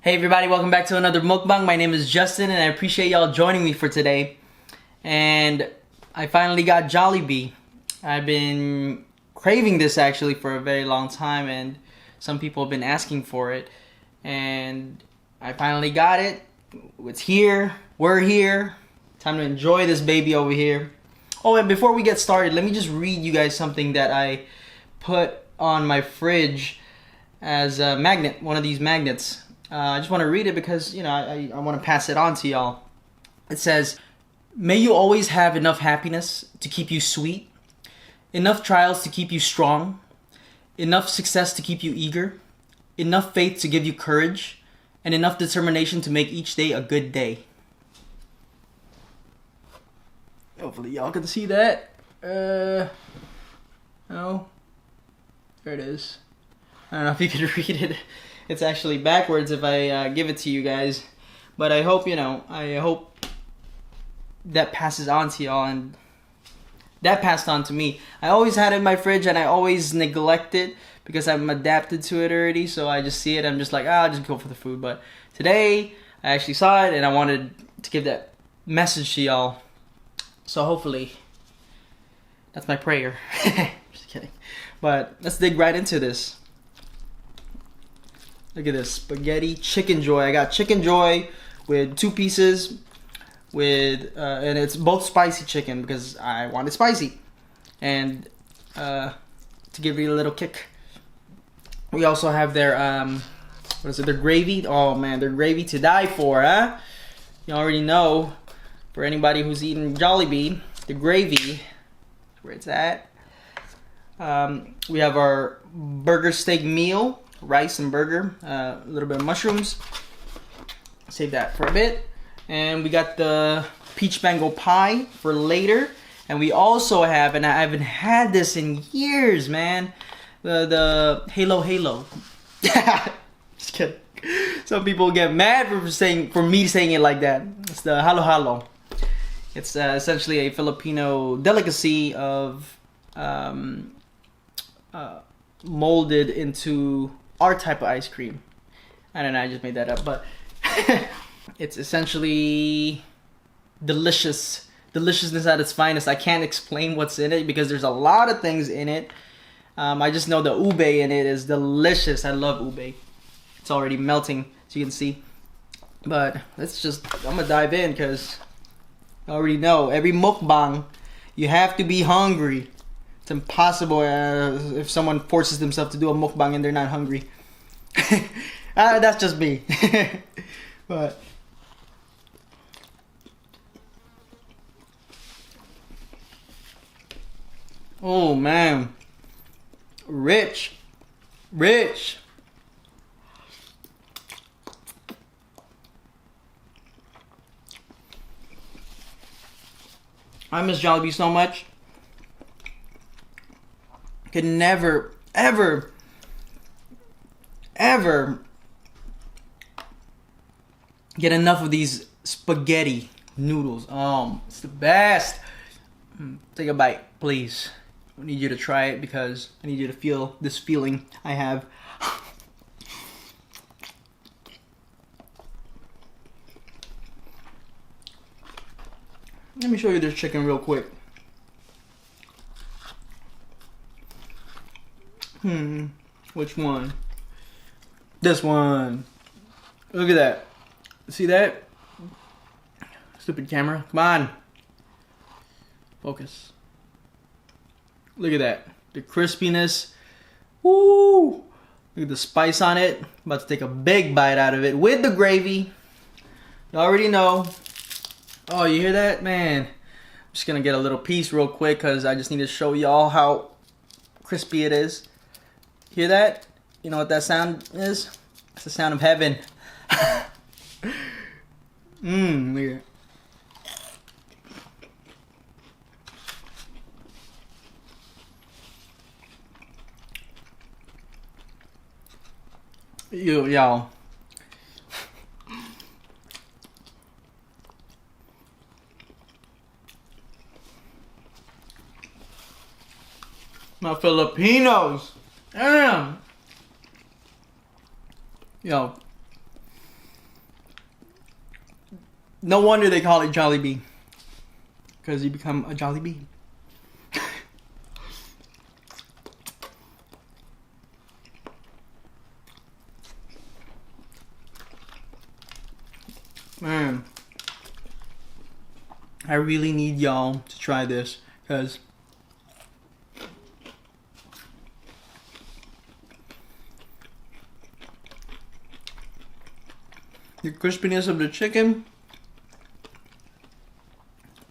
Hey everybody, welcome back to another mukbang. My name is Justin and I appreciate y'all joining me for today. And I finally got Jollibee. I've been craving this actually for a very long time and some people have been asking for it. And I finally got it. It's here. We're here. Time to enjoy this baby over here. Oh, and before we get started, let me just read you guys something that I put on my fridge as a magnet, one of these magnets. I just want to read it because, you know, I want to pass it on to y'all. It says, "May you always have enough happiness to keep you sweet, enough trials to keep you strong, enough success to keep you eager, enough faith to give you courage, and enough determination to make each day a good day." Hopefully y'all can see that. No. There it is. I don't know if you can read it. It's actually backwards if I give it to you guys. But I hope, I hope that passes on to y'all, and that passed on to me. I always had it in my fridge and I always neglect it because I'm adapted to it already. So I just see it, I'm just like, I'll just go for the food. But today, I actually saw it and I wanted to give that message to y'all. So hopefully, that's my prayer. Just kidding. But let's dig right into this. Look at this spaghetti chicken joy. I got chicken joy with 2 pieces with and it's both spicy chicken because I want it spicy, and to give you a little kick. We also have their what is it? Their gravy. Oh man, their gravy to die for, huh? You already know. For anybody who's eaten Jollibee, the gravy, where it's at. We have our burger steak meal. Rice and burger, a little bit of mushrooms. Save that for a bit. And we got the peach mango pie for later. And we also have, and I haven't had this in years, man, the Halo. Just kidding. Some people get mad for me saying it like that. It's the halo. It's essentially a Filipino delicacy of molded into our type of ice cream. I don't know, I just made that up, but it's essentially delicious. Deliciousness at its finest. I can't explain what's in it because there's a lot of things in it. I just know the ube in it is delicious. I love ube. It's already melting, as you can see. But I'm gonna dive in because I already know every mukbang, you have to be hungry. It's impossible if someone forces themselves to do a mukbang and they're not hungry. That's just me. But oh man, rich. I miss Jollibee so much. Could never, ever get enough of these spaghetti noodles. It's the best. Take a bite, please. I need you to try it because I need you to feel this feeling I have. Let me show you this chicken real quick. Which one? This one. Look at that. See that? Stupid camera. Come on. Focus. Look at that. The crispiness. Woo! Look at the spice on it. About to take a big bite out of it with the gravy. You already know. Oh, you hear that? Man. I'm just gonna get a little piece real quick because I just need to show y'all how crispy it is. Hear that? You know what that sound is? It's the sound of heaven. Weird. Y'all. My Filipinos. Damn. Yo, No wonder they call it Jollibee. Because you become a Jollibee. Man, I really need y'all to try this because the crispiness of the chicken,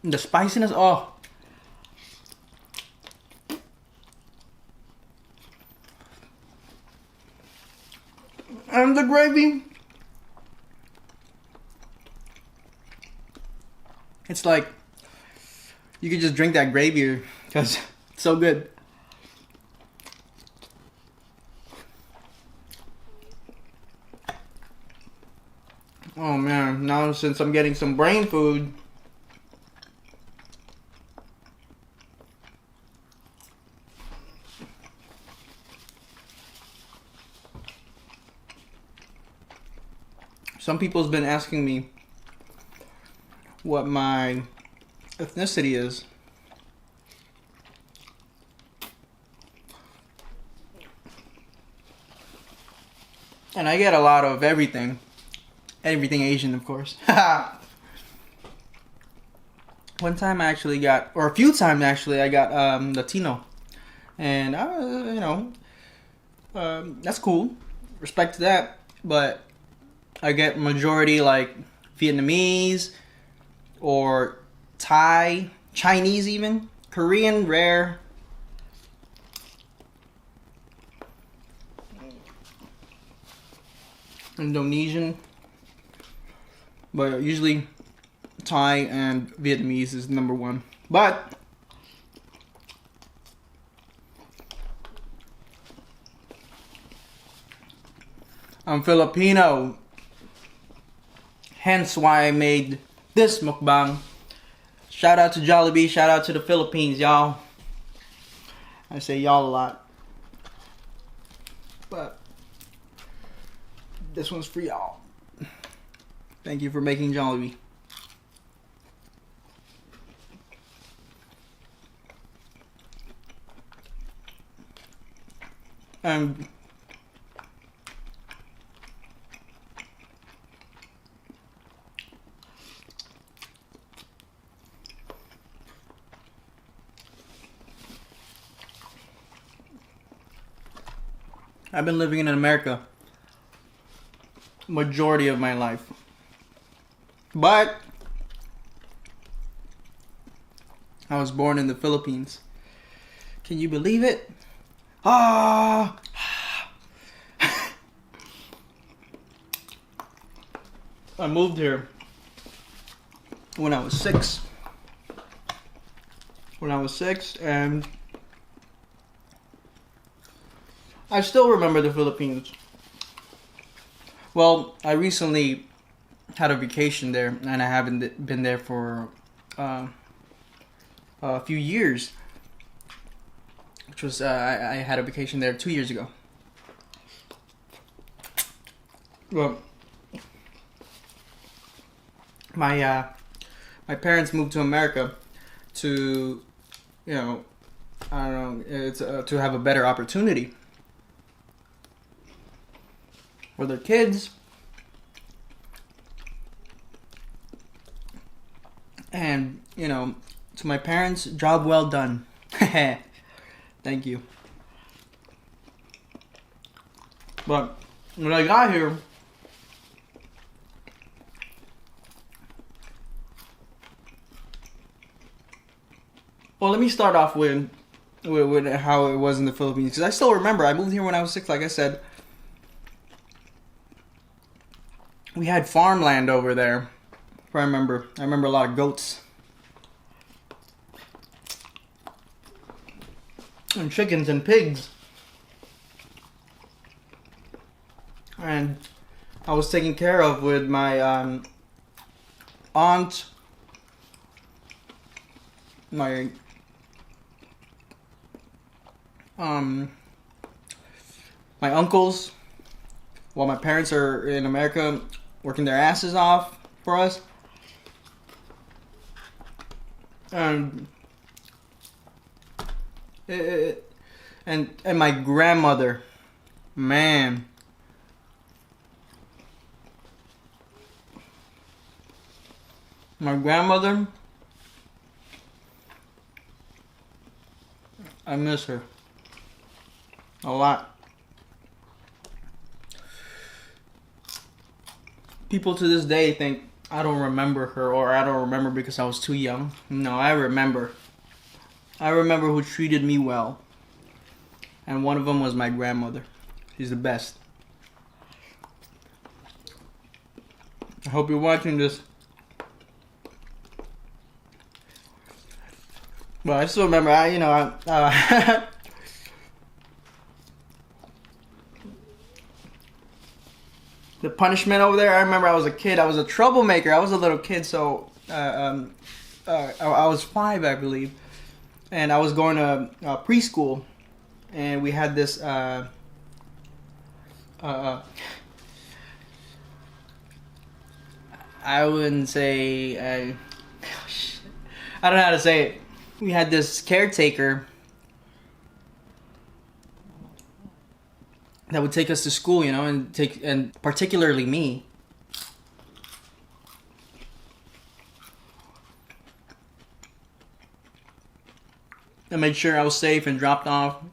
the spiciness, oh. And the gravy. It's like you could just drink that gravy because it's so good. Oh man, now since I'm getting some brain food, some people's been asking me what my ethnicity is. And I get a lot of everything. Everything Asian, of course. One time I actually got, or a few times actually, I got Latino. And, you know, that's cool. Respect to that. But I get majority like Vietnamese, or Thai, Chinese even, Korean, rare. Indonesian. But usually Thai and Vietnamese is number one. But I'm Filipino. Hence why I made this mukbang. Shout out to Jollibee, shout out to the Philippines, y'all. I say y'all a lot. But this one's for y'all. Thank you for making Jollibee. I've been living in America majority of my life. But I was born in the Philippines. Can you believe it? Ah! I moved here when I was 6. And I still remember the Philippines. Well, I recently had a vacation there, and I haven't been there for a few years. Which was, I had a vacation there 2 years ago. Well, my parents moved to America to, you know, I don't know, it's to have a better opportunity for their kids. And, you know, to my parents, job well done. Thank you. But when I got here, well, let me start off with how it was in the Philippines, because I still remember I moved here when I was 6. Like I said, we had farmland over there. I remember a lot of goats and chickens and pigs, and I was taken care of with my aunt, my uncles, while my parents are in America working their asses off for us. and and my grandmother, man. My grandmother, I miss her a lot. People to this day think I don't remember her, or I don't remember because I was too young. No, I remember. I remember who treated me well. And one of them was my grandmother. She's the best. I hope you're watching this. But I still remember, the punishment over there. I remember I was a kid. I was a troublemaker. I was a little kid, so I was 5, I believe, and I was going to preschool, and we had this. I wouldn't say. I don't know how to say it. We had this caretaker that would take us to school, and particularly me. And made sure I was safe and dropped off.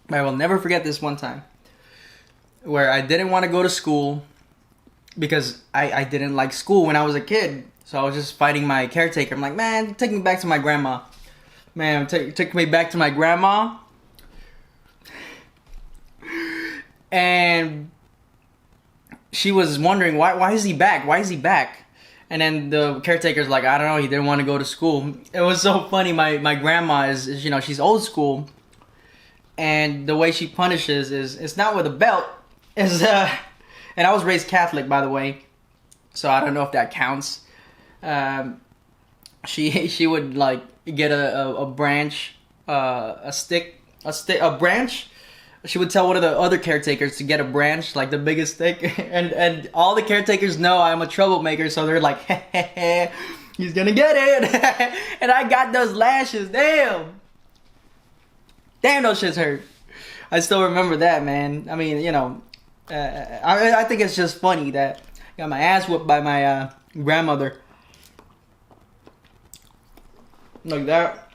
But I will never forget this one time where I didn't want to go to school because I didn't like school when I was a kid. So I was just fighting my caretaker. I'm like, man, take me back to my grandma. Man, take me back to my grandma. And she was wondering, why is he back? Why is he back? And then the caretaker's like, I don't know, he didn't want to go to school. It was so funny. My grandma is she's old school. And the way she punishes is, it's not with a belt. And I was raised Catholic, by the way. So I don't know if that counts. She would like get a branch, a branch. She would tell one of the other caretakers to get a branch, like the biggest stick, and all the caretakers know I'm a troublemaker, so they're like, he's gonna get it. And I got those lashes. Damn, those shits hurt. I still remember that, man. I mean, I think it's just funny that I got my ass whooped by my grandmother. Like that.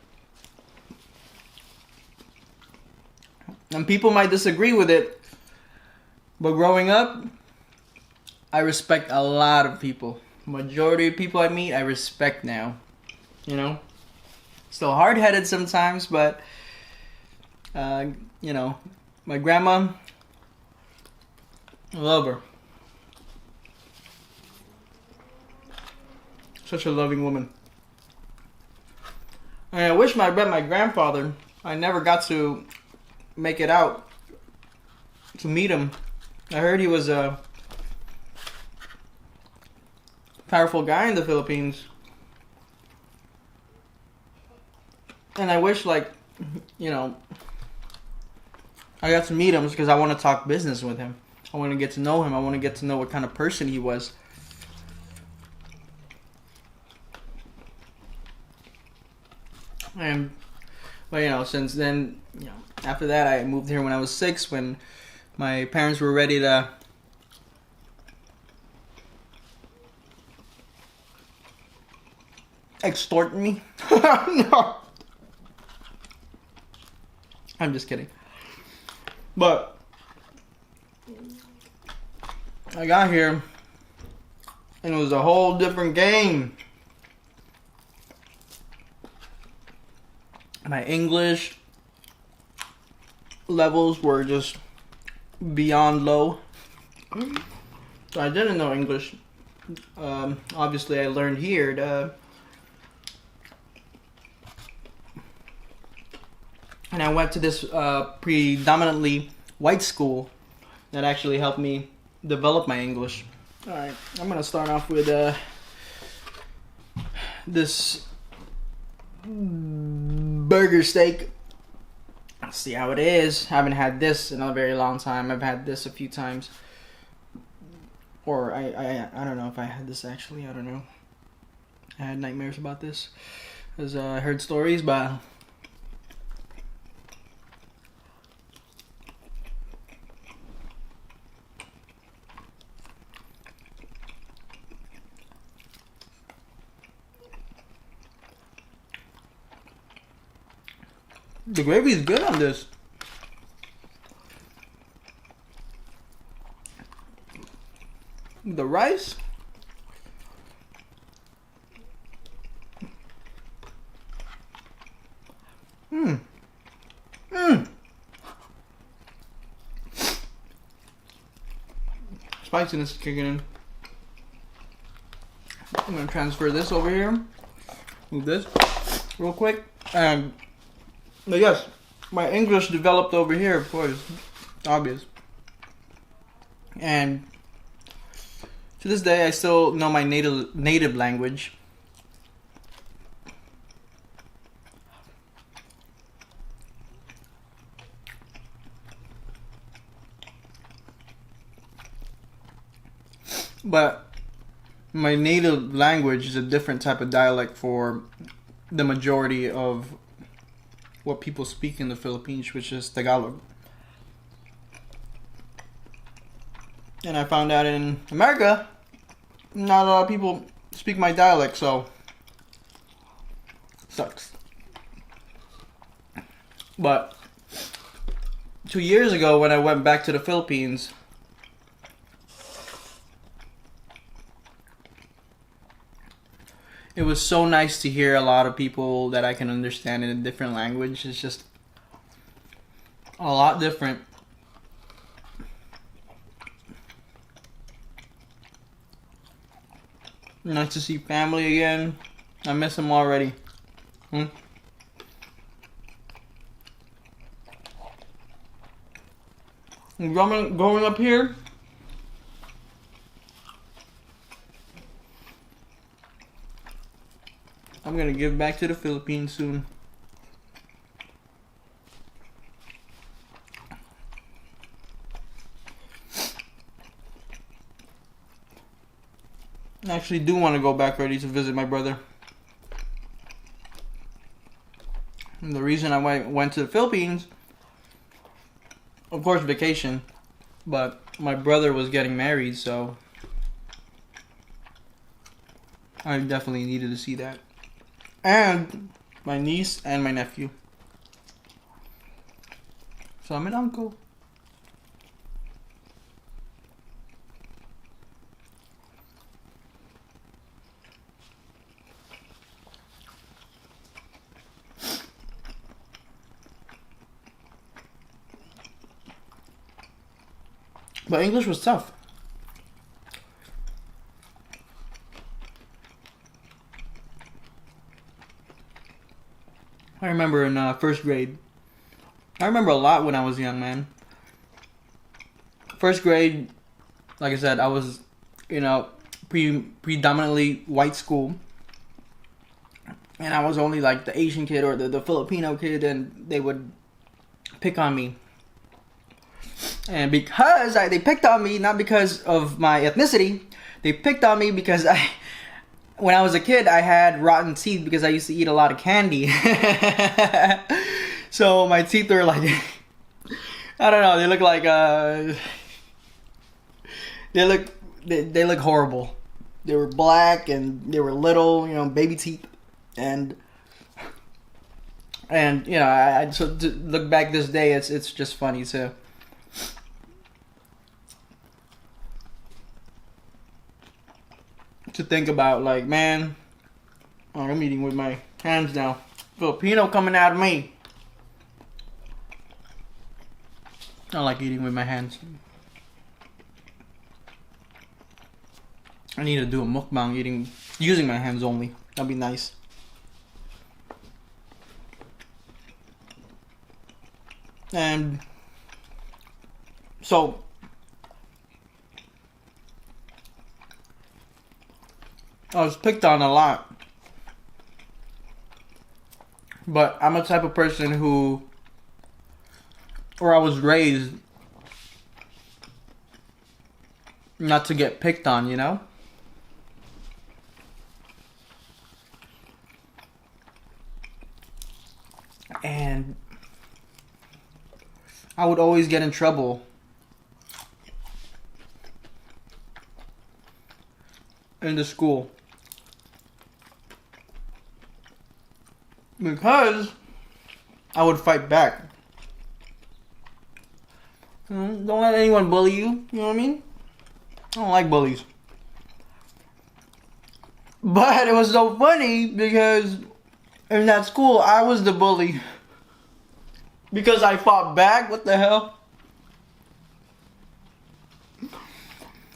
And people might disagree with it, but growing up, I respect a lot of people. Majority of people I meet, I respect now. Still hard-headed sometimes, but my grandma, I love her. Such a loving woman. And I wish I met my grandfather. I never got to make it out to meet him. I heard he was a powerful guy in the Philippines. And I wish, I got to meet him because I want to talk business with him. I want to get to know him. I want to get to know what kind of person he was. But since then, after that, I moved here when I was 6, when my parents were ready to extort me. No. I'm just kidding. But I got here and it was a whole different game. My English levels were just beyond low. So I didn't know English. Obviously, I learned here. And I went to this predominantly white school that actually helped me develop my English. Alright, I'm going to start off with this burger steak. Let's see how it is. I haven't had this in a very long time. I've had this a few times. Or I don't know if I had this actually. I don't know. I had nightmares about this, because I heard stories, but the gravy is good on this. The rice. Spiciness is kicking in. I'm gonna transfer this over here. Move this real quick. But yes, my English developed over here, of course, obvious. And to this day, I still know my native language. But my native language is a different type of dialect for the majority of what people speak in the Philippines, which is Tagalog. And I found out in America, not a lot of people speak my dialect, so sucks. But 2 years ago, when I went back to the Philippines, it was so nice to hear a lot of people that I can understand in a different language. It's just a lot different. Nice to see family again. I miss them already. Growing up here, I'm gonna give back to the Philippines soon. I actually do want to go back already to visit my brother. And the reason I went to the Philippines, of course, vacation, but my brother was getting married, so I definitely needed to see that. And my niece and my nephew. So I'm an uncle. But English was tough. I remember in first grade. I remember a lot when I was young, man. First grade, like I said, I was, predominantly white school. And I was only like the Asian kid or the Filipino kid, and they would pick on me. And because they picked on me, not because of my ethnicity, they picked on me because when I was a kid, I had rotten teeth because I used to eat a lot of candy. So my teeth were like, I don't know, they look like, they look horrible. They were black and they were little, baby teeth. And so to look back this day, it's just funny to think about, like, man, I'm eating with my hands now. Filipino coming out of me. I like eating with my hands. I need to do a mukbang using my hands only. That'd be nice. And so I was picked on a lot, but I'm a type of person I was raised not to get picked on, And I would always get in trouble. In the school. Because I would fight back. Don't let anyone bully you. You know what I mean? I don't like bullies. But it was so funny because in that school I was the bully. Because I fought back. What the hell?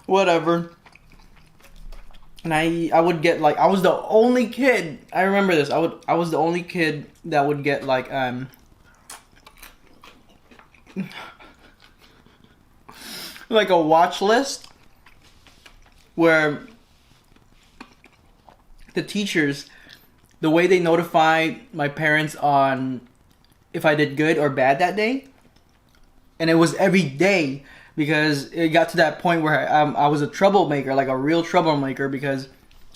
Whatever. And I would get like, I was the only kid, I remember this, I was the only kid that would get like like a watch list where the teachers, the way they notify my parents on if I did good or bad that day, and it was every day. Because it got to that point where I was a troublemaker, like a real troublemaker, because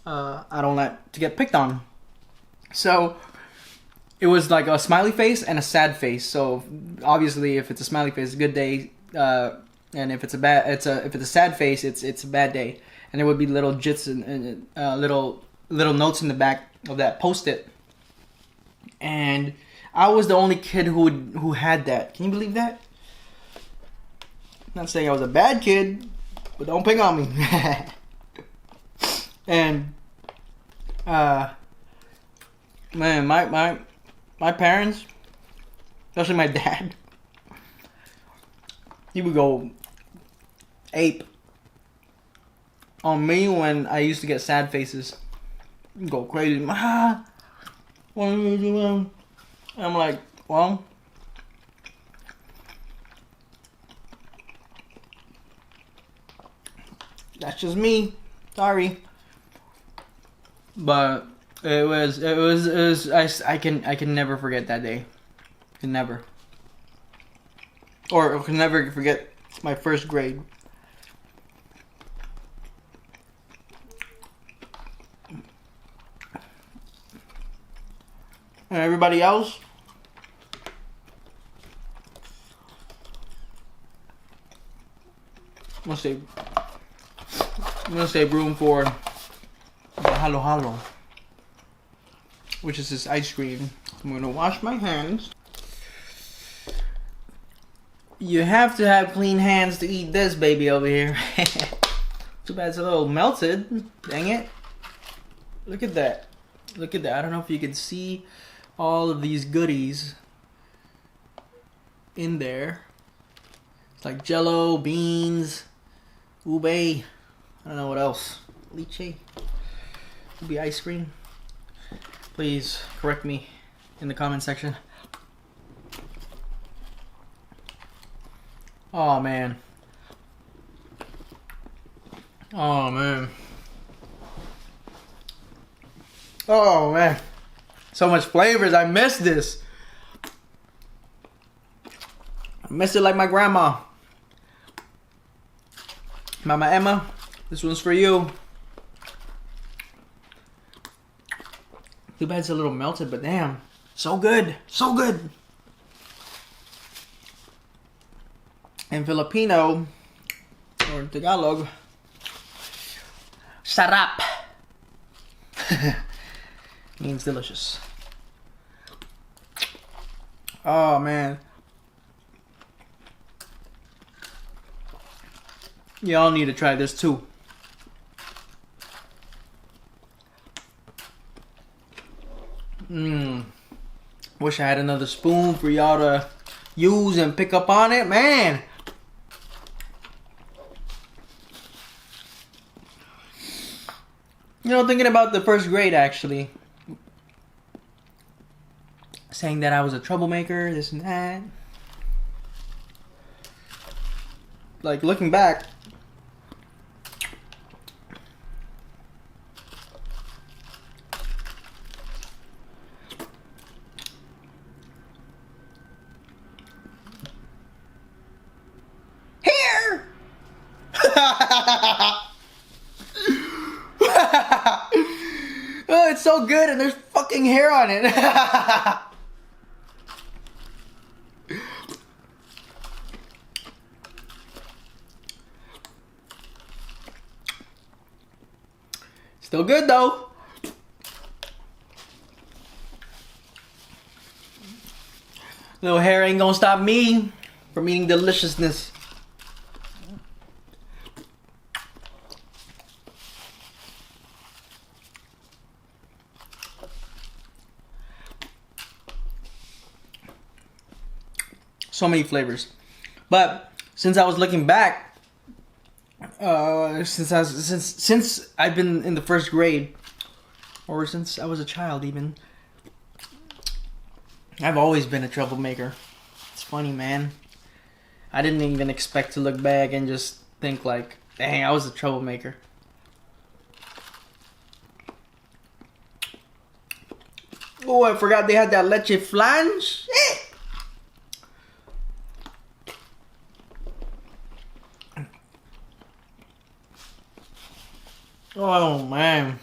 I don't like to get picked on. So it was like a smiley face and a sad face. So obviously, if it's a smiley face, it's a good day, and if it's if it's a sad face, it's a bad day. And there would be little jits and little notes in the back of that Post-it. And I was the only kid who had that. Can you believe that? Not saying I was a bad kid, but don't pick on me. And man, my parents, especially my dad, he would go ape on me when I used to get sad faces. He'd go crazy. Ma, what are you doing? I'm like, well, that's just me. Sorry. But it was I can never forget that day. Can never. Or can never forget my first grade. And everybody else, I'm gonna save room for the halo halo, which is this ice cream. I'm gonna wash my hands. You have to have clean hands to eat this baby over here. Too bad it's a little melted. Dang it. Look at that. Look at that. I don't know if you can see all of these goodies in there. It's like jello, beans, ube. I don't know what else. Lychee. Ube ice cream. Please correct me in the comment section. Oh man. Oh man. Oh man. So much flavors. I miss this. I miss it like my grandma. Mama Emma, this one's for you. Too bad it's a little melted, but damn. So good. So good. In Filipino, or in Tagalog, sarap. Means delicious. Oh man. Y'all need to try this too. Wish I had another spoon for y'all to use and pick up on it, man. You know, thinking about the first grade actually. Saying that I was a troublemaker, this and that. Like, looking back, here! Oh, it's so good and there's fucking hair on it. Still good though. Little hair ain't gonna stop me from eating deliciousness. So many flavors. But since I was looking back, since I've been in the first grade, or since I was a child even, I've always been a troublemaker. It's funny, man. I didn't even expect to look back and just think like, dang, I was a troublemaker. Oh, I forgot they had that leche flan. Shit. Oh man.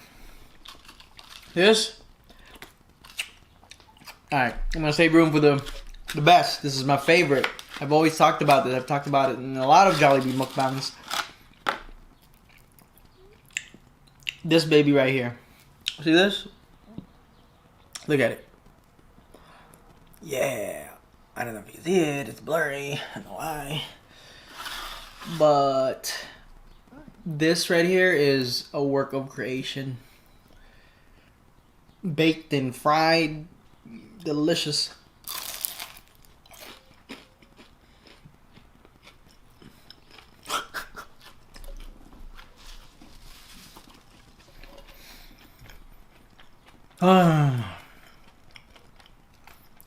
This. Alright, I'm gonna save room for the best. This is my favorite. I've always talked about this. I've talked about it in a lot of Jollibee mukbangs. This baby right here. See this? Look at it. Yeah. I don't know if you see it. It's blurry. I don't know why. But this right here is a work of creation. Baked and fried. Delicious.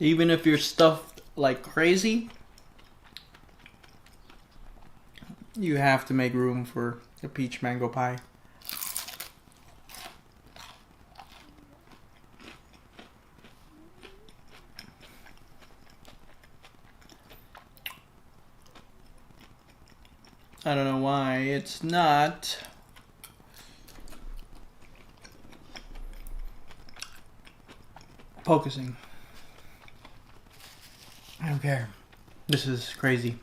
Even if you're stuffed like crazy, you have to make room for the peach mango pie. I don't know why it's not focusing. I don't care. This is crazy.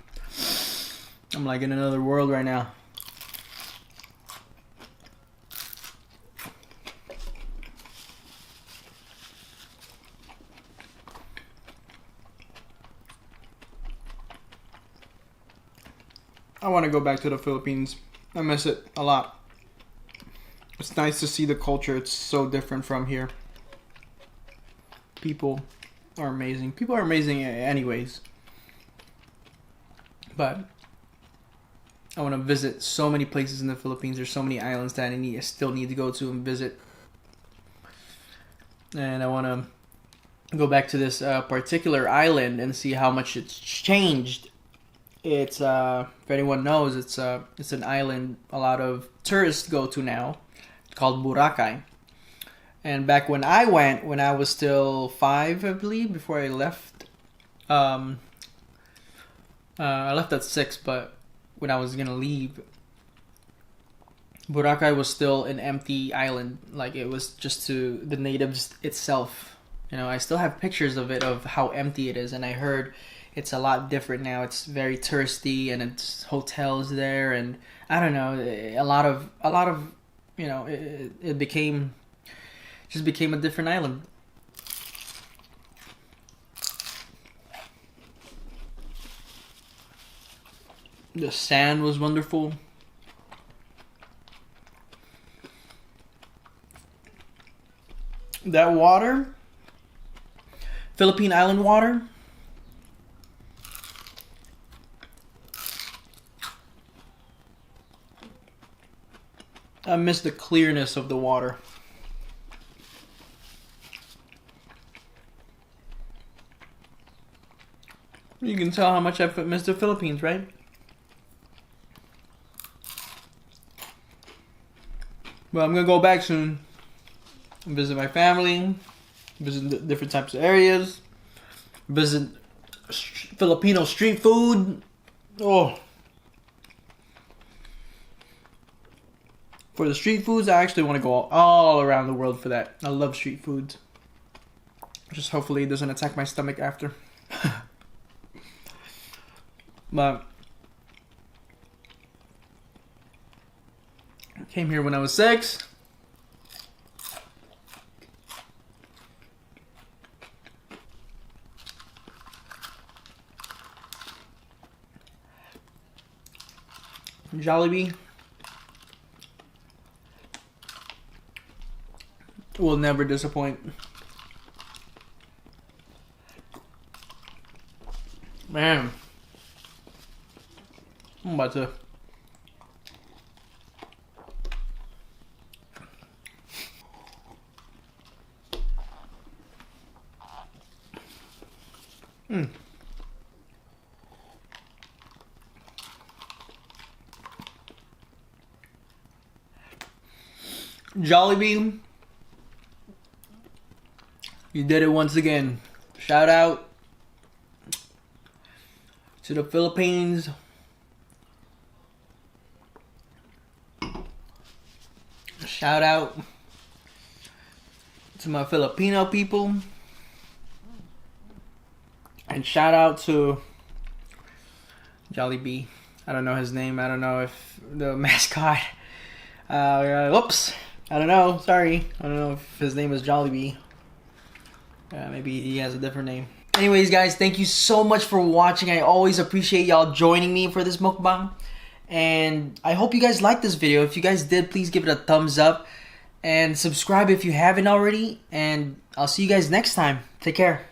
I'm like in another world right now. I want to go back to the Philippines. I miss it a lot. It's nice to see the culture. It's so different from here. People are amazing. People are amazing anyways. But I want to visit so many places in the Philippines. There's so many islands that I still need to go to and visit. And I want to go back to this particular island and see how much it's changed. It's if anyone knows, it's an island a lot of tourists go to now. It's called Boracay. And back when I went, when I was still 5, I believe, before I left. I left at 6, but when I was gonna leave, Boracay was still an empty island. Like it was just to the natives itself. You know, I still have pictures of it, of how empty it is, and I heard it's a lot different now. It's very touristy, and it's hotels there, and I don't know, a lot of you know, it became a different island. The sand was wonderful. That water, Philippine island water, I miss the clearness of the water. You can tell how much I miss the Philippines, right? But I'm gonna go back soon and visit my family, visit different types of areas, visit Filipino street food. Oh. For the street foods, I actually want to go all around the world for that. I love street foods. Just hopefully it doesn't attack my stomach after. But I came here when I was 6. Jollibee will never disappoint. Man, I'm about to. Jollibee, you did it once again. Shout out to the Philippines. Shout out to my Filipino people. And shout out to Jollibee. I don't know his name. I don't know if the mascot. Whoops. I don't know. Sorry. I don't know if his name is Jollibee. Maybe he has a different name. Anyways, guys, thank you so much for watching. I always appreciate y'all joining me for this mukbang. And I hope you guys liked this video. If you guys did, please give it a thumbs up. And subscribe if you haven't already. And I'll see you guys next time. Take care.